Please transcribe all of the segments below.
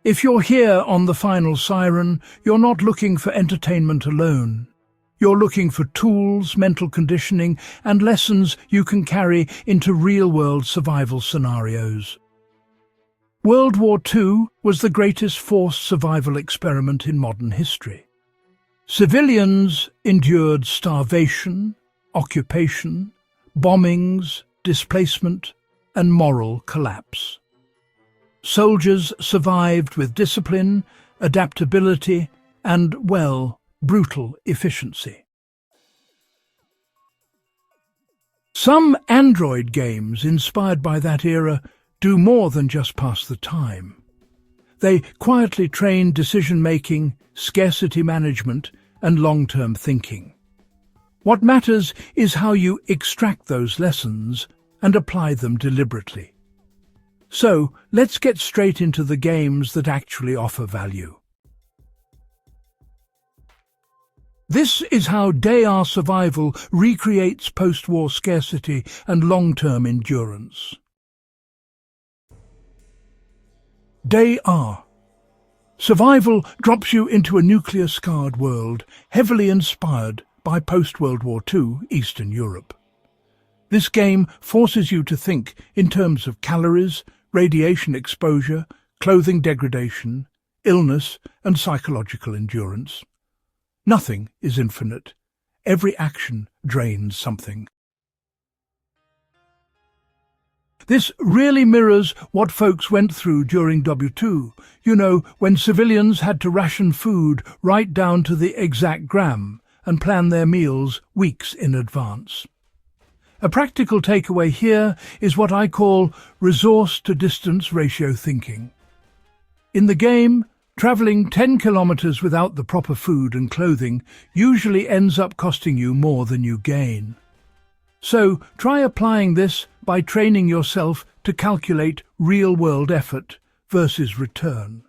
If you're here on the Final Siren, you're not looking for entertainment alone. You're looking for tools, mental conditioning, and lessons you can carry into real-world survival scenarios. World War II was the greatest forced survival experiment in modern history. Civilians endured starvation, occupation, bombings, displacement, and moral collapse. Soldiers survived with discipline, adaptability, and, well, brutal efficiency. Some Android games inspired by that era do more than just pass the time. They quietly train decision-making, scarcity management, and long-term thinking. What matters is how you extract those lessons and apply them deliberately. So, let's get straight into the games that actually offer value. This is how WWII survival recreates post-war scarcity and long-term endurance. WWII. Survival drops you into a nuclear-scarred world, heavily inspired by post-World War II Eastern Europe. This game forces you to think in terms of calories, radiation exposure, clothing degradation, illness, and psychological endurance. Nothing is infinite. Every action drains something. This really mirrors what folks went through during WWII. You know, when civilians had to ration food right down to the exact gram and plan their meals weeks in advance. A practical takeaway here is what I call resource-to-distance ratio thinking. In the game, travelling 10 kilometres without the proper food and clothing usually ends up costing you more than you gain. So try applying this by training yourself to calculate real-world effort versus return.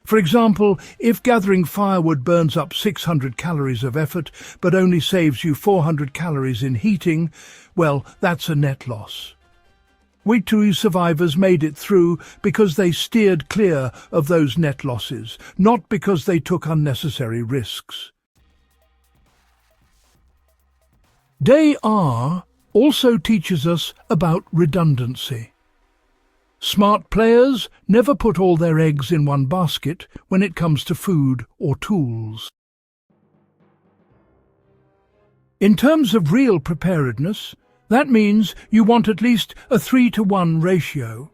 For example, if gathering firewood burns up 600 calories of effort but only saves you 400 calories in heating, well, that's a net loss. WWII survivors made it through because they steered clear of those net losses, not because they took unnecessary risks. WWII also teaches us about redundancy. Smart players never put all their eggs in one basket when it comes to food or tools. In terms of real preparedness, that means you want at least a 3-to-1 ratio.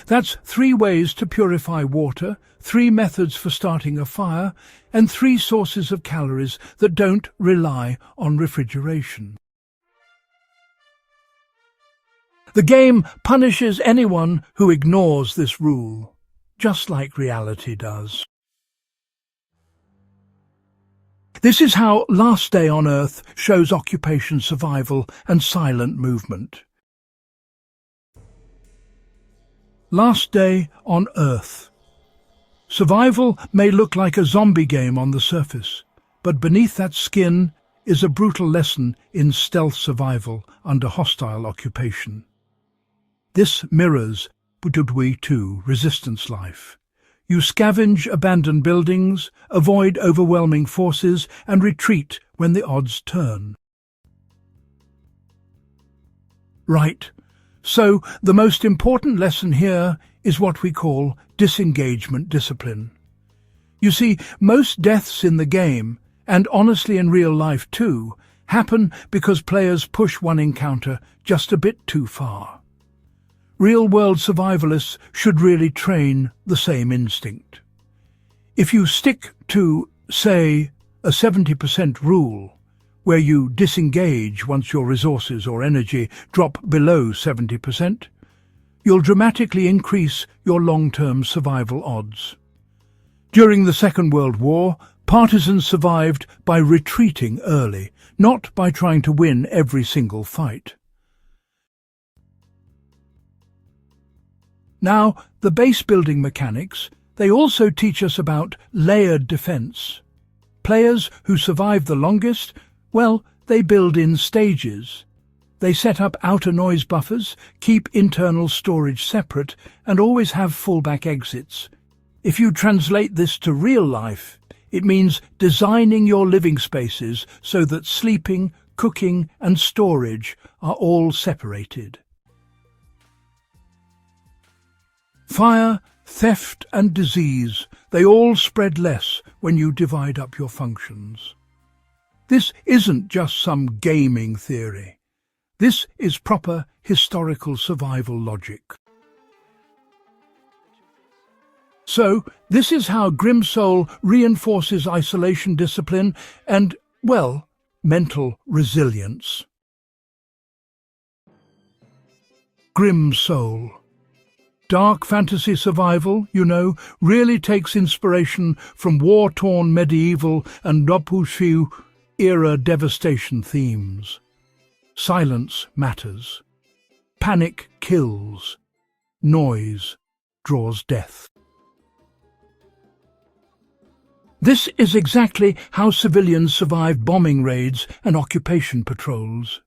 That's 3 ways to purify water, 3 methods for starting a fire, and 3 sources of calories that don't rely on refrigeration. The game punishes anyone who ignores this rule, just like reality does. This is how Last Day on Earth shows occupation survival and silent movement. Last Day on Earth. Survival may look like a zombie game on the surface, but beneath that skin is a brutal lesson in stealth survival under hostile occupation. This mirrors WWII II resistance life. You scavenge abandoned buildings, avoid overwhelming forces, and retreat when the odds turn. Right. So, the most important lesson here is what we call disengagement discipline. You see, most deaths in the game, and honestly in real life too, happen because players push one encounter just a bit too far. Real-world survivalists should really train the same instinct. If you stick to, say, a 70% rule, where you disengage once your resources or energy drop below 70%, you'll dramatically increase your long-term survival odds. During the Second World War, partisans survived by retreating early, not by trying to win every single fight. Now, the base-building mechanics, they also teach us about layered defense. Players who survive the longest, well, they build in stages. They set up outer noise buffers, keep internal storage separate, and always have fallback exits. If you translate this to real life, it means designing your living spaces so that sleeping, cooking and storage are all separated. Fire, theft and disease, they all spread less when you divide up your functions. This isn't just some gaming theory. This is proper historical survival logic. So, this is how Grim Soul reinforces isolation discipline and, well, mental resilience. Grim Soul. Dark fantasy survival, really takes inspiration from war-torn medieval and WWII-era devastation themes. Silence matters. Panic kills. Noise draws death. This is exactly how civilians survived bombing raids and occupation patrols.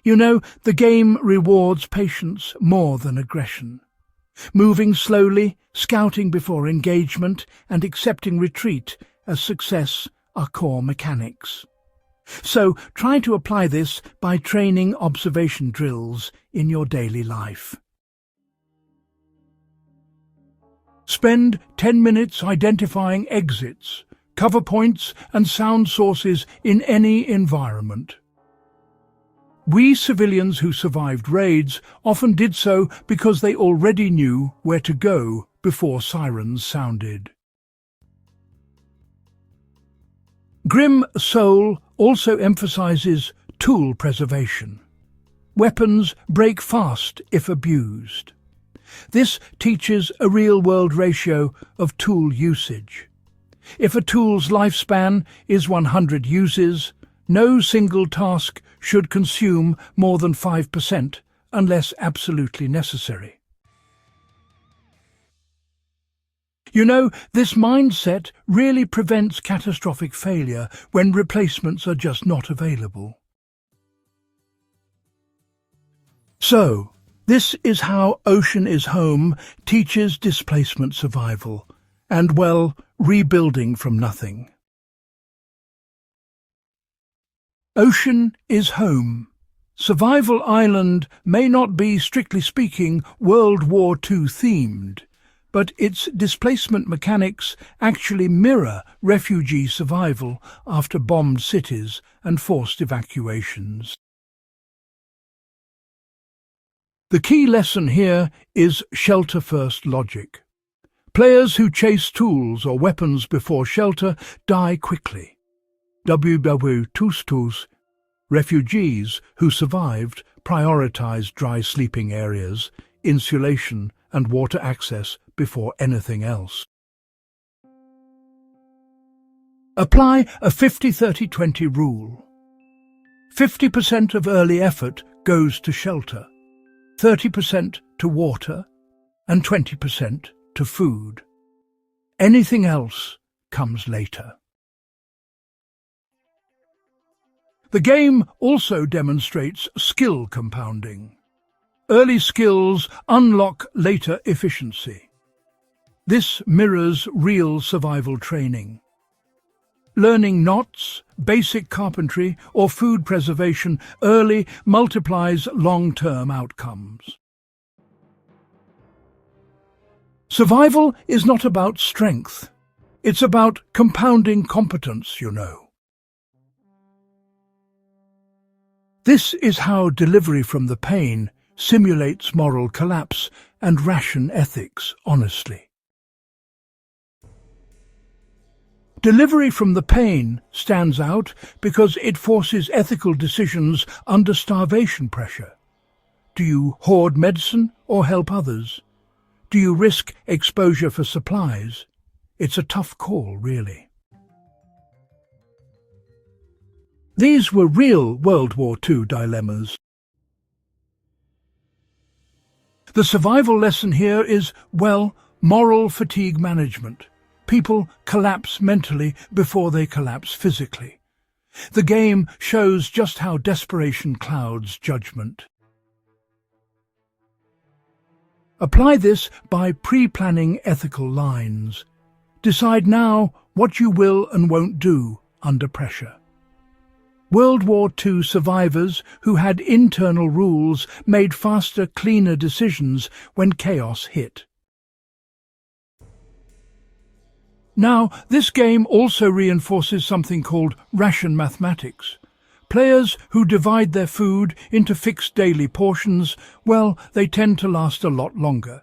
The game rewards patience more than aggression. Moving slowly, scouting before engagement, and accepting retreat as success are core mechanics. So try to apply this by training observation drills in your daily life. Spend 10 minutes identifying exits, cover points and sound sources in any environment. We civilians who survived raids often did so because they already knew where to go before sirens sounded. Grim Soul also emphasizes tool preservation. Weapons break fast if abused. This teaches a real-world ratio of tool usage. If a tool's lifespan is 100 uses, no single task should consume more than 5% unless absolutely necessary. This mindset really prevents catastrophic failure when replacements are just not available. So, this is how Ocean is Home teaches displacement survival and, well, rebuilding from nothing. Ocean is Home. Survival Island may not be, strictly speaking, World War II themed, but its displacement mechanics actually mirror refugee survival after bombed cities and forced evacuations. The key lesson here is shelter-first logic. Players who chase tools or weapons before shelter die quickly. WWII, refugees who survived prioritized dry sleeping areas, insulation and water access before anything else. Apply a 50-30-20 rule. 50% of early effort goes to shelter, 30% to water, and 20% to food. Anything else comes later. The game also demonstrates skill compounding. Early skills unlock later efficiency. This mirrors real survival training. Learning knots, basic carpentry, or food preservation early multiplies long-term outcomes. Survival is not about strength. It's about compounding competence, This is how delivery from the pain simulates moral collapse and ration ethics honestly. Delivery from the pain stands out because it forces ethical decisions under starvation pressure. Do you hoard medicine or help others? Do you risk exposure for supplies? It's a tough call, really. These were real World War II dilemmas. The survival lesson here is, well, moral fatigue management. People collapse mentally before they collapse physically. The game shows just how desperation clouds judgment. Apply this by pre-planning ethical lines. Decide now what you will and won't do under pressure. World War II survivors who had internal rules made faster, cleaner decisions when chaos hit. Now, this game also reinforces something called ration mathematics. Players who divide their food into fixed daily portions, well, they tend to last a lot longer.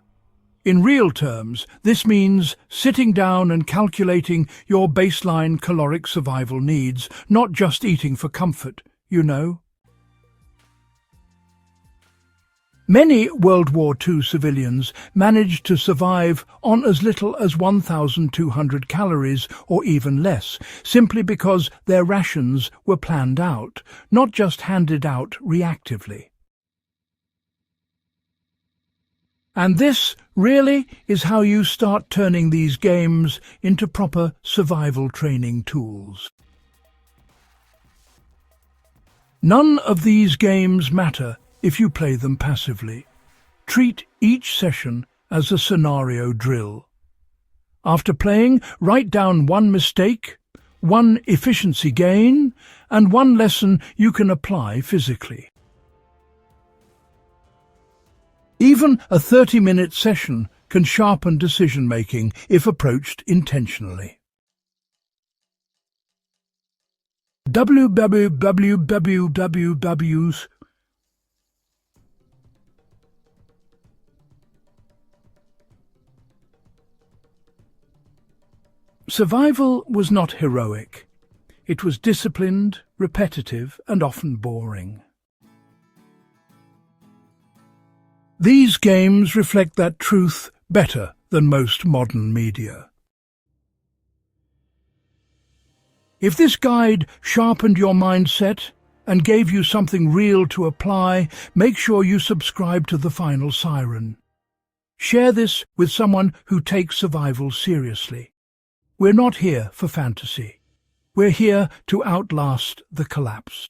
In real terms, this means sitting down and calculating your baseline caloric survival needs, not just eating for comfort, you know. Many World War II civilians managed to survive on as little as 1,200 calories or even less, simply because their rations were planned out, not just handed out reactively. And this, really, is how you start turning these games into proper survival training tools. None of these games matter if you play them passively. Treat each session as a scenario drill. After playing, write down one mistake, one efficiency gain, and one lesson you can apply physically. Even a 30-minute session can sharpen decision-making if approached intentionally. WWII Survival was not heroic. It was disciplined, repetitive, and often boring. These games reflect that truth better than most modern media. If this guide sharpened your mindset and gave you something real to apply, make sure you subscribe to the Final Siren. Share this with someone who takes survival seriously. We're not here for fantasy. We're here to outlast the collapse.